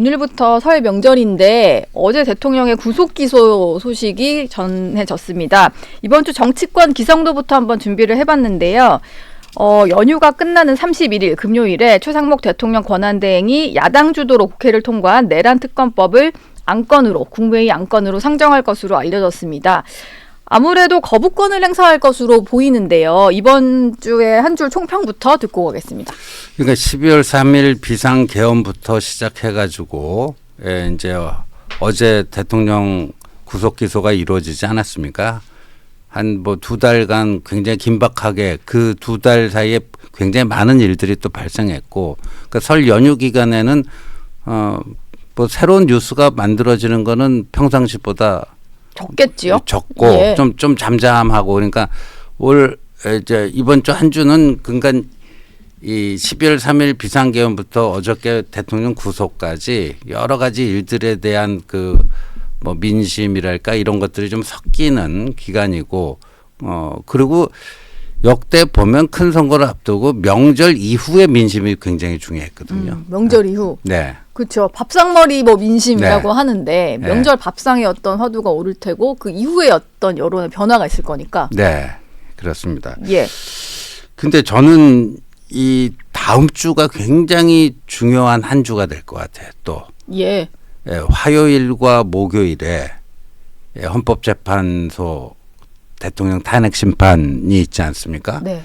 오늘부터 설 명절인데 어제 대통령의 구속 기소 소식이 전해졌습니다. 이번 주 정치권 기성도부터 한번 준비를 해봤는데요. 연휴가 끝나는 31일 금요일에 최상목 대통령 권한대행이 야당 주도로 국회를 통과한 내란 특검법을 안건으로 국무회의 안건으로 상정할 것으로 알려졌습니다. 아무래도 거부권을 행사할 것으로 보이는데요. 이번 주에 한 줄 총평부터 듣고 가겠습니다. 그러니까 12월 3일 비상계엄부터 시작해가지고 이제 어제 대통령 구속 기소가 이루어지지 않았습니까? 한 뭐 2달간 굉장히 긴박하게 그 2달 사이에 굉장히 많은 일들이 또 발생했고, 그러니까 설 연휴 기간에는 뭐 새로운 뉴스가 만들어지는 거는 평상시보다 적겠지요? 적고 예. 좀 잠잠하고, 그러니까 이제 이번 주 한 주는 그러니까 이 12월 3일 비상계엄부터 어저께 대통령 구속까지 여러 가지 일들에 대한 그 뭐 민심이랄까 이런 것들이 좀 섞이는 기간이고, 그리고 역대 보면 큰 선거를 앞두고 명절 이후의 민심이 굉장히 중요했거든요. 명절 이후. 네. 그렇죠. 밥상머리 뭐 민심이라고 네. 하는데 명절 밥상의 어떤 화두가 오를 테고 그 이후에 어떤 여론의 변화가 있을 거니까. 네. 그렇습니다. 예. 근데 저는 이 다음 주가 굉장히 중요한 한 주가 될 것 같아요. 또 예. 화요일과 목요일에 헌법재판소 대통령 탄핵 심판이 있지 않습니까? 네.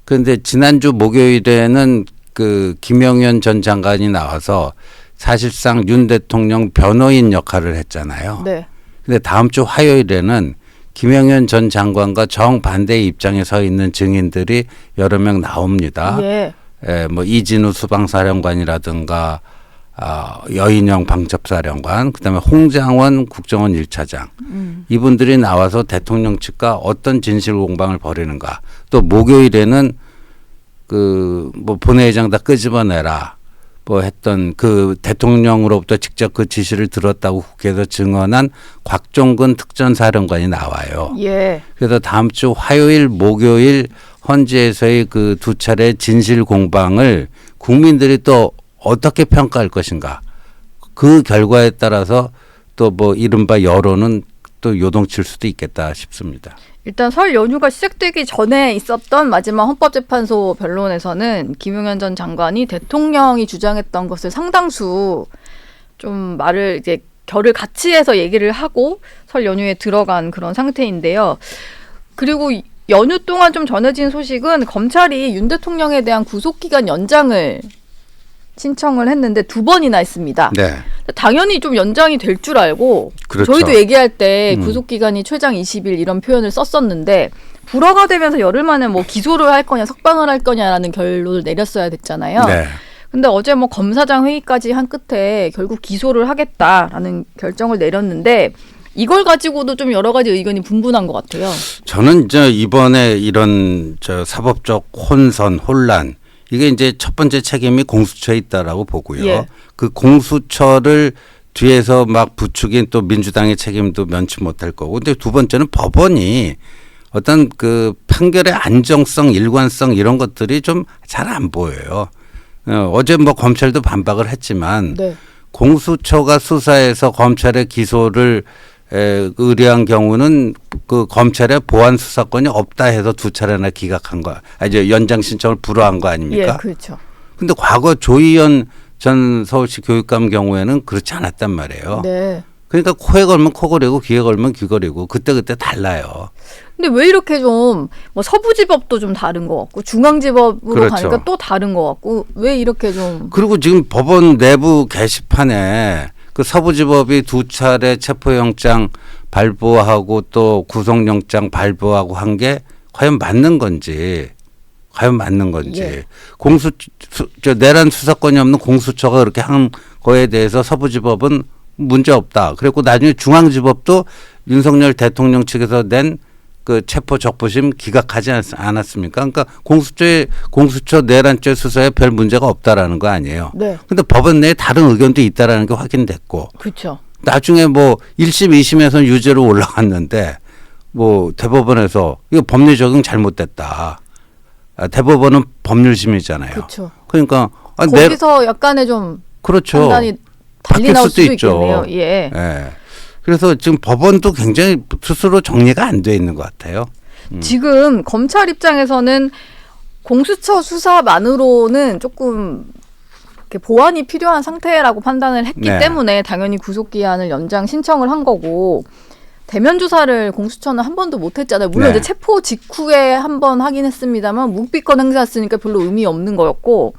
그런데 지난주 목요일에는 그 김영현 전 장관이 나와서 사실상 윤 대통령 변호인 역할을 했잖아요. 네. 근데 다음 주 화요일에는 김영현 전 장관과 정반대의 입장에 서 있는 증인들이 여러 명 나옵니다. 예. 뭐 이진우 수방사령관이라든가 여인영 방첩사령관, 그다음에 홍장원 국정원 1차장 이분들이 나와서 대통령 측과 어떤 진실 공방을 벌이는가. 또 목요일에는 그 뭐 본회의장 다 끄집어내라 뭐 했던 그 대통령으로부터 직접 그 지시를 들었다고 국회에서 증언한 곽종근 특전사령관이 나와요. 예. 그래서 다음 주 화요일, 목요일 헌재에서의 그 두 차례 진실 공방을 국민들이 또 어떻게 평가할 것인가. 그 결과에 따라서 또 뭐 이른바 여론은 또 요동칠 수도 있겠다 싶습니다. 일단 설 연휴가 시작되기 전에 있었던 마지막 헌법재판소 변론에서는 김용현 전 장관이 대통령이 주장했던 것을 상당수 좀 말을 이제 결을 같이 해서 얘기를 하고 설 연휴에 들어간 그런 상태인데요. 그리고 연휴 동안 좀 전해진 소식은 검찰이 윤 대통령에 대한 구속기간 연장을 신청을 했는데 2번이나 했습니다. 네. 당연히 좀 연장이 될 줄 알고 그렇죠. 저희도 얘기할 때 구속기간이 최장 20일 이런 표현을 썼었는데 불허가 되면서 열흘 만에 뭐 기소를 할 거냐 석방을 할 거냐라는 결론을 내렸어야 됐잖아요. 네. 근데 어제 뭐 검사장 회의까지 한 끝에 결국 기소를 하겠다라는 결정을 내렸는데 이걸 가지고도 좀 여러 가지 의견이 분분한 것 같아요. 저는 이번에 이런 사법적 혼란 이게 이제 첫 번째 책임이 공수처에 있다라고 보고요. 예. 그 공수처를 뒤에서 막 부추긴 또 민주당의 책임도 면치 못할 거고. 근데 두 번째는 법원이 어떤 그 판결의 안정성, 일관성 이런 것들이 좀 잘 안 보여요. 어제 뭐 검찰도 반박을 했지만 네. 공수처가 수사해서 검찰의 기소를 의뢰한 경우는 그 검찰의 보안 수사권이 없다 해서 2차례나 기각한 거, 이제 연장 신청을 불허한 거 아닙니까? 예, 그렇죠. 근데 과거 조희연 전 서울시 교육감 경우에는 그렇지 않았단 말이에요. 네. 그러니까 코에 걸면 코 고리고 귀에 걸면 귀 고리고 그때 달라요. 근데 왜 이렇게 좀 뭐 서부지법도 좀 다른 것 같고 중앙지법으로 그렇죠. 가니까 또 다른 것 같고 왜 이렇게 좀 그리고 지금 법원 내부 게시판에 그 서부지법이 2차례 체포영장 발부하고 또 구속영장 발부하고 한 게 과연 맞는 건지. 예. 내란 수사권이 없는 공수처가 그렇게 한 거에 대해서 서부지법은 문제 없다. 그리고 나중에 중앙지법도 윤석열 대통령 측에서 낸 그 체포 적부심 기각하지 않았습니까? 그러니까 공수처 내란죄 수사에 별 문제가 없다라는 거 아니에요. 네. 근데 법원 내에 다른 의견도 있다라는 게 확인됐고. 그렇죠. 나중에 뭐 1심, 2심에서는 유죄로 올라갔는데 뭐 대법원에서 이거 법리 적용 잘못됐다. 대법원은 법률심이잖아요. 그렇죠. 그러니까 거기서 약간의 좀 그렇죠. 판단이 달리 바뀔 나올 수도 수도 있죠. 있겠네요. 예. 예. 그래서 지금 법원도 굉장히 스스로 정리가 안 돼 있는 것 같아요. 지금 검찰 입장에서는 공수처 수사만으로는 조금 이렇게 보완이 필요한 상태라고 판단을 했기 네. 때문에 당연히 구속기한을 연장 신청을 한 거고, 대면 조사를 공수처는 한 번도 못 했잖아요. 물론 네. 이제 체포 직후에 한 번 하긴 했습니다만 묵비권 행사했으니까 별로 의미 없는 거였고,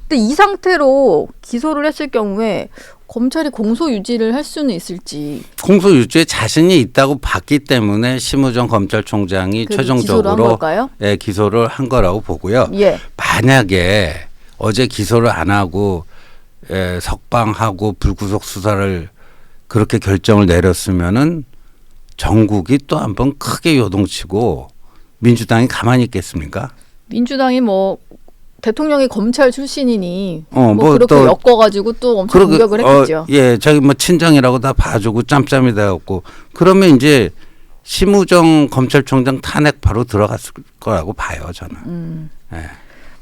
근데 이 상태로 기소를 했을 경우에 검찰이 공소 유지를 할 수는 있을지. 공소 유지에 자신이 있다고 봤기 때문에 심우정 검찰총장이 그래도 기소를 한 최종적으로 걸까요? 예, 기소를 한 거라고 보고요. 예. 만약에 어제 기소를 안 하고 석방하고 불구속 수사를 그렇게 결정을 내렸으면은 전국이 또 한 번 크게 요동치고 민주당이 가만히 있겠습니까? 민주당이 뭐 대통령이 검찰 출신이니 뭐 그렇게 또 엮어가지고 또 엄청 공격을 했겠죠. 예, 저기 뭐 친정이라고 다 봐주고 짬짬이 돼갖고 그러면 이제 심우정 검찰총장 탄핵 바로 들어갔을 거라고 봐요, 저는. 예.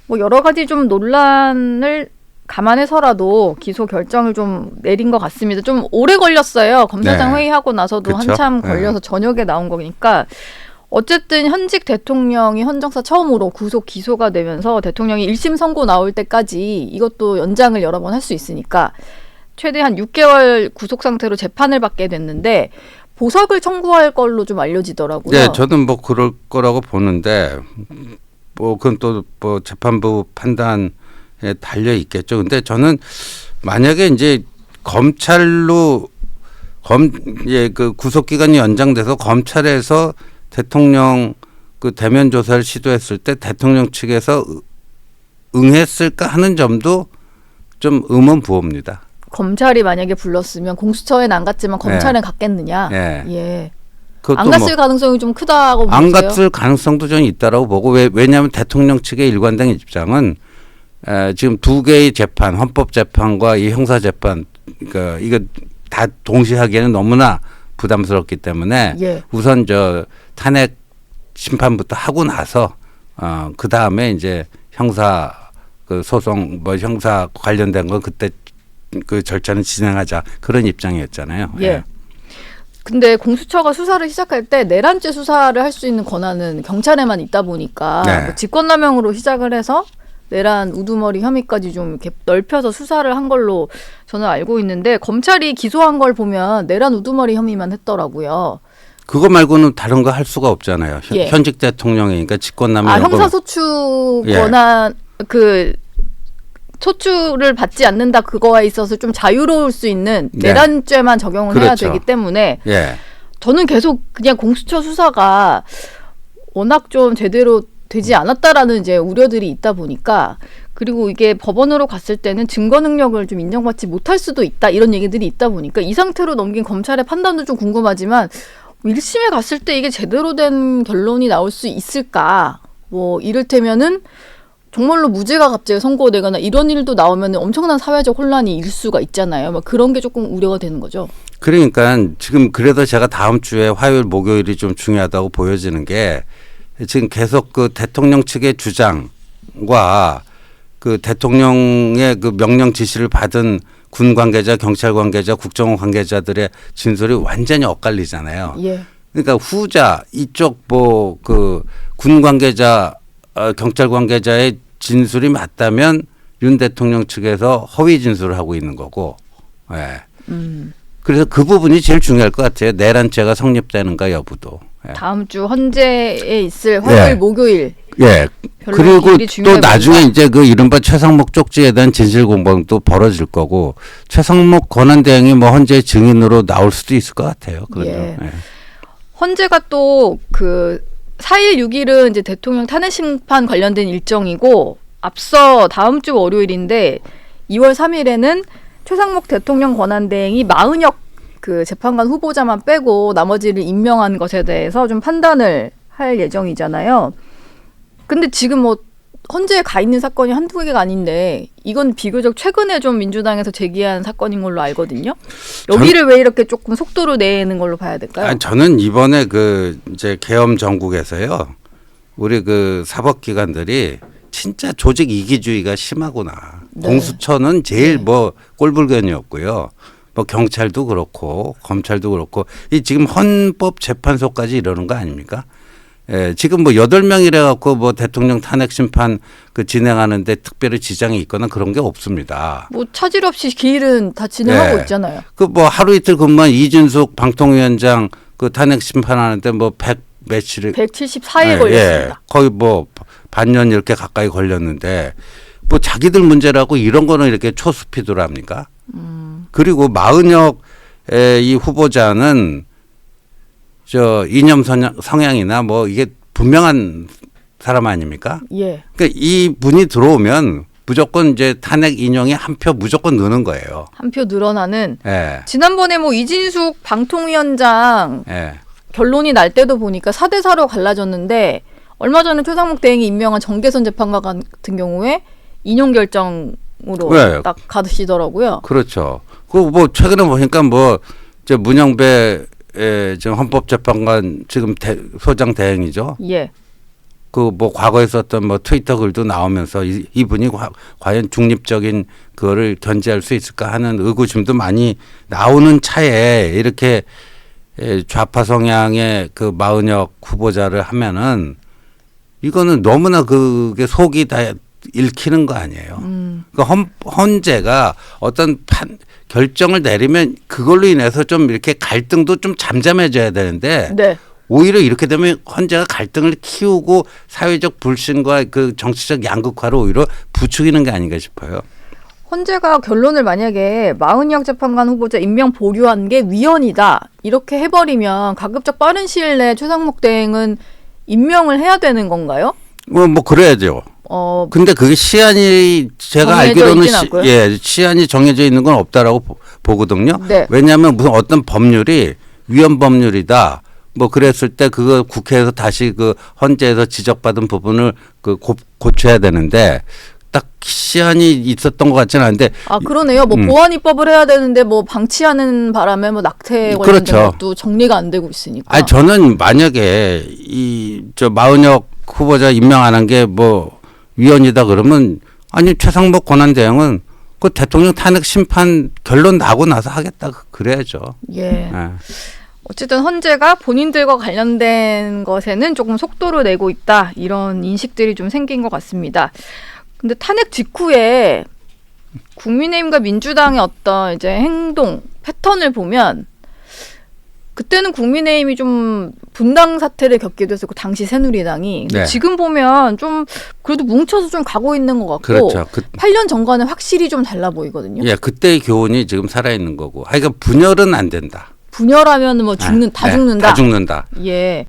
뭐 여러 가지 좀 논란을 감안해서라도 기소 결정을 좀 내린 것 같습니다. 좀 오래 걸렸어요. 검찰장 네. 회의하고 나서도 그쵸? 한참 걸려서 저녁에 나온 거니까. 어쨌든 현직 대통령이 헌정사 처음으로 구속 기소가 되면서 대통령이 1심 선고 나올 때까지 이것도 연장을 여러 번 할 수 있으니까 최대 한 6개월 구속 상태로 재판을 받게 됐는데 보석을 청구할 걸로 좀 알려지더라고요. 네, 저는 뭐 그럴 거라고 보는데 뭐 그건 또 뭐 재판부 판단에 달려 있겠죠. 근데 저는 만약에 이제 검찰로 그 구속 기간이 연장돼서 검찰에서 대통령 그 대면 조사를 시도했을 때 대통령 측에서 응했을까 하는 점도 좀 의문 부호입니다. 검찰이 만약에 불렀으면 공수처엔 안 갔지만 검찰엔 갔겠느냐? 네. 예. 그것도 안 갔을 가능성이 좀 크다고 보세요. 안 갔을 가능성도 저는 있다라고 보고 왜냐하면 대통령 측의 일관된 입장은 지금 두 개의 재판, 헌법재판과 이 형사재판, 그러니까 이거 다 동시에 하기에는 너무나 부담스럽기 때문에 예. 우선 저 탄핵 심판부터 하고 나서 그 다음에 이제 형사 그 소송 뭐 형사 관련된 건 그때 그 절차는 진행하자 그런 입장이었잖아요. 예. 근데 공수처가 수사를 시작할 때 내란죄 수사를 할 수 있는 권한은 경찰에만 있다 보니까 네. 뭐 직권남용으로 시작을 해서 내란 우두머리 혐의까지 좀 이렇게 넓혀서 수사를 한 걸로 저는 알고 있는데 검찰이 기소한 걸 보면 내란 우두머리 혐의만 했더라고요. 그거 말고는 다른 거 할 수가 없잖아요. 예. 현직 대통령이니까 직권남용. 형사소추 예. 권한 그 소추를 받지 않는다 그거에 있어서 좀 자유로울 수 있는 네. 내란죄만 적용을 해야 그렇죠. 되기 때문에 예. 저는 계속 그냥 공수처 수사가 워낙 좀 제대로 되지 않았다라는 이제 우려들이 있다 보니까 그리고 이게 법원으로 갔을 때는 증거 능력을 좀 인정받지 못할 수도 있다 이런 얘기들이 있다 보니까 이 상태로 넘긴 검찰의 판단도 좀 궁금하지만 1심에 갔을 때 이게 제대로 된 결론이 나올 수 있을까? 뭐 이를테면은 정말로 무죄가 갑자기 선고되거나 이런 일도 나오면 엄청난 사회적 혼란이 일 수가 있잖아요. 막 그런 게 조금 우려가 되는 거죠. 그러니까 지금 그래도 제가 다음 주에 화요일 목요일이 좀 중요하다고 보여지는 게 지금 계속 그 대통령 측의 주장과 그 대통령의 그 명령 지시를 받은 군 관계자, 경찰 관계자, 국정원 관계자들의 진술이 완전히 엇갈리잖아요. 예. 그러니까 후자 이쪽 뭐 그 군 관계자, 경찰 관계자의 진술이 맞다면 윤 대통령 측에서 허위 진술을 하고 있는 거고. 예. 그래서 그 부분이 제일 중요할 것 같아요. 내란죄가 성립되는가 여부도. 예. 다음 주 헌재에 있을 화요일, 예. 목요일. 예. 별로 그리고 일이 또 중요해 나중에 보인다. 이제 그 이른바 최상목 쪽지에 대한 진실 공방도 벌어질 거고 최상목 권한대행이 뭐 헌재 증인으로 나올 수도 있을 것 같아요. 그런 예. 점. 예. 헌재가 또 그 4일, 6일은 이제 대통령 탄핵 심판 관련된 일정이고 앞서 다음 주 월요일인데 2월 3일에는 최상목 대통령 권한대행이 마은혁 그 재판관 후보자만 빼고 나머지를 임명한 것에 대해서 좀 판단을 할 예정이잖아요. 근데 지금 뭐 헌재에 가 있는 사건이 한두 개가 아닌데 이건 비교적 최근에 좀 민주당에서 제기한 사건인 걸로 알거든요. 여기를 왜 이렇게 조금 속도로 내는 걸로 봐야 될까요? 저는 이번에 그 이제 계엄 정국에서요. 우리 그 사법기관들이 진짜 조직 이기주의가 심하구나. 네. 공수처는 제일 뭐 꼴불견이었고요. 뭐 경찰도 그렇고 검찰도 그렇고 이 지금 헌법재판소까지 이러는 거 아닙니까? 예, 지금 뭐 8명이래 갖고 뭐 대통령 탄핵 심판 그 진행하는데 특별히 지장이 있거나 그런 게 없습니다. 뭐 차질 없이 기일은 다 진행하고 예. 있잖아요. 그 뭐 하루 이틀 근무한 이준숙 방통위원장 그 탄핵 심판하는데 뭐 100 며칠 174일 걸렸습니다. 거의 뭐 반년 이렇게 가까이 걸렸는데 뭐 자기들 문제라고 이런 거는 이렇게 초스피드로 합니까? 그리고 마은혁 이 후보자는 저 이념 성향이나 뭐 이게 분명한 사람 아닙니까? 예. 그러니까 이 분이 들어오면 무조건 이제 탄핵 인용이 한 표 무조건 느는 거예요. 한 표 늘어나는. 예. 지난번에 뭐 이진숙 방통위원장 예. 결론이 날 때도 보니까 4대4로 갈라졌는데 얼마 전에 최상목 대행이 임명한 정계선 재판관 같은 경우에 인용 결정으로 네. 딱 가시더라고요. 그렇죠. 그 뭐 최근에 보니까 뭐 이제 문영배 지금 헌법재판관 지금 소장 대행이죠. 예. 그 뭐 과거에 썼던 뭐 트위터 글도 나오면서 이분이 과연 중립적인 그거를 견제할 수 있을까 하는 의구심도 많이 나오는 차에 이렇게 좌파 성향의 그 마은혁 후보자를 하면은 이거는 너무나 그게 속이 다 읽히는 거 아니에요. 그러니까 헌재가 어떤 결정을 내리면 그걸로 인해서 좀 이렇게 갈등도 좀 잠잠해져야 되는데 네. 오히려 이렇게 되면 헌재가 갈등을 키우고 사회적 불신과 그 정치적 양극화를 오히려 부추기는 게 아닌가 싶어요. 헌재가 결론을 만약에 마은혁 재판관 후보자 임명 보류한 게 위헌이다 이렇게 해버리면 가급적 빠른 시일 내에 최상목 대행은 임명을 해야 되는 건가요? 뭐 그래야죠. 근데 그게 시한이 제가 알기로는 시한이 정해져 있는 건 없다라고 보거든요. 네. 왜냐하면 무슨 어떤 법률이 위헌 법률이다. 뭐 그랬을 때 그거 국회에서 다시 그 헌재에서 지적받은 부분을 그 고쳐야 되는데 딱 시한이 있었던 것 같지는 않은데. 아 그러네요. 뭐 보안 입법을 해야 되는데 뭐 방치하는 바람에 뭐 낙태 관련된 그렇죠. 것도 정리가 안 되고 있으니까. 아니 저는 만약에 저 마은혁 후보자 임명 안 한 게 뭐 위헌이다 그러면 아니 최상목 권한대행은 그 대통령 탄핵 심판 결론 나고 나서 하겠다 그래야죠. 예. 어쨌든 헌재가 본인들과 관련된 것에는 조금 속도를 내고 있다 이런 인식들이 좀 생긴 것 같습니다. 근데 탄핵 직후에 국민의힘과 민주당의 어떤 이제 행동 패턴을 보면 그때는 국민의힘이 좀 분당 사태를 겪기도 했었고 당시 새누리당이 근데 네. 지금 보면 좀 그래도 뭉쳐서 좀 가고 있는 것 같고 그렇죠. 8년 전과는 확실히 좀 달라 보이거든요. 예, 그때의 교훈이 지금 살아있는 거고. 그러니까 분열은 안 된다. 분열하면 뭐 죽는다. 다 죽는다. 예.